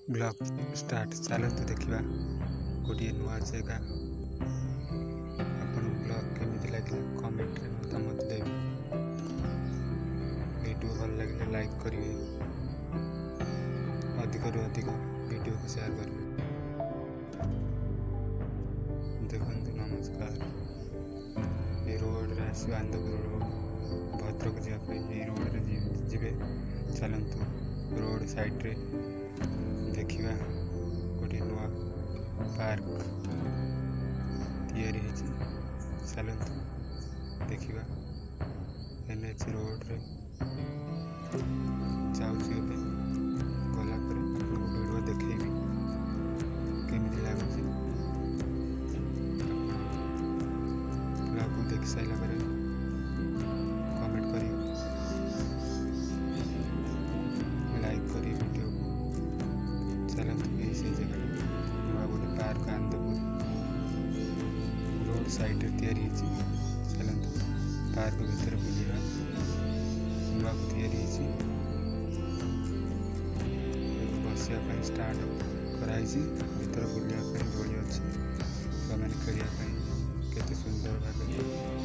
Blog start. ଚାଲନ୍ତୁ ଦେଖିବା ଗୋଟିଏ ନୂଆ ଜାଗା। ଆପଣଙ୍କୁ ବ୍ଲଗ୍ କେମିତି ଲାଗିଲା କମେଣ୍ଟରେ ମତାମତ ଦେବେ। ଭିଡ଼ିଓ ଭଲ ଲାଗିଲେ ଲାଇକ୍ କରିବେ, ଅଧିକରୁ ଅଧିକ ଭିଡ଼ିଓକୁ ସେୟାର କରିବେ। ଦେଖନ୍ତୁ, ନମସ୍କାର। ଏ ରୋଡ଼ରେ ଆସିବ ଆନ୍ଦପୁର ରୋଡ଼, ଭଦ୍ରକ ଯିବା ପାଇଁ ଏଇ ରୋଡ଼ରେ ଯିବେ। ଚାଲନ୍ତୁ ରୋଡ଼ ସାଇଡ଼ରେ ଦେଖିବା ଗୋଟିଏ ନୂଆ ପାର୍କ ତିଆରି ହେଇଛି। ଚାଲନ୍ତୁ ଦେଖିବା। NH ରୋଡ଼ରେ ଯାଉଛି ଏବେ। ଗଲା ପରେ ଆପଣଙ୍କୁ ଭିଡ଼ିଓ ଦେଖେଇବି କେମିତି ଲାଗୁଛି। ବ୍ଲଗ୍କୁ ଦେଖି ସାରିଲା ପରେ କମେଣ୍ଟ କରି ଲାଇକ୍ କରି ଭିଡ଼ିଓକୁ। ଚାଲନ୍ତୁ ଏଇ ସେଇ ଜାଗାଟା ନୂଆ ଗୋଟେ ପାର୍କ ଆନ୍ଦପୁର ରୋଡ଼ ସାଇଡ଼ରେ ତିଆରି ହେଇଛି। ଚାଲନ୍ତୁ ପାର୍କ ଭିତରେ ବୁଲିବା। ନୂଆକୁ ତିଆରି ହେଇଛି, ବସିବା ପାଇଁ ଷ୍ଟାଣ୍ଡ କରାହେଇଛି। ଭିତରେ ବୁଲିବା ପାଇଁ ଦୋଳି ଅଛି, ଛୁଆମାନେ ଖେଳିବା ପାଇଁ। କେତେ ସୁନ୍ଦର ଭାବେ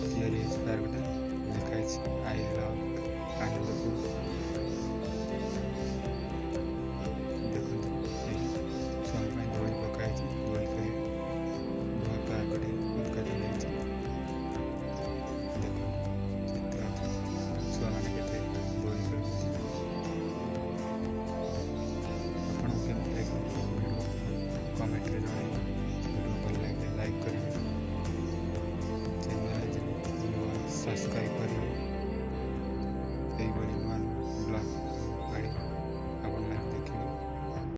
ତିଆରି ହେଇଛି ପାର୍କଟା। ଲେଖା ହେଇଛି I love ଆନନ୍ଦପୁର।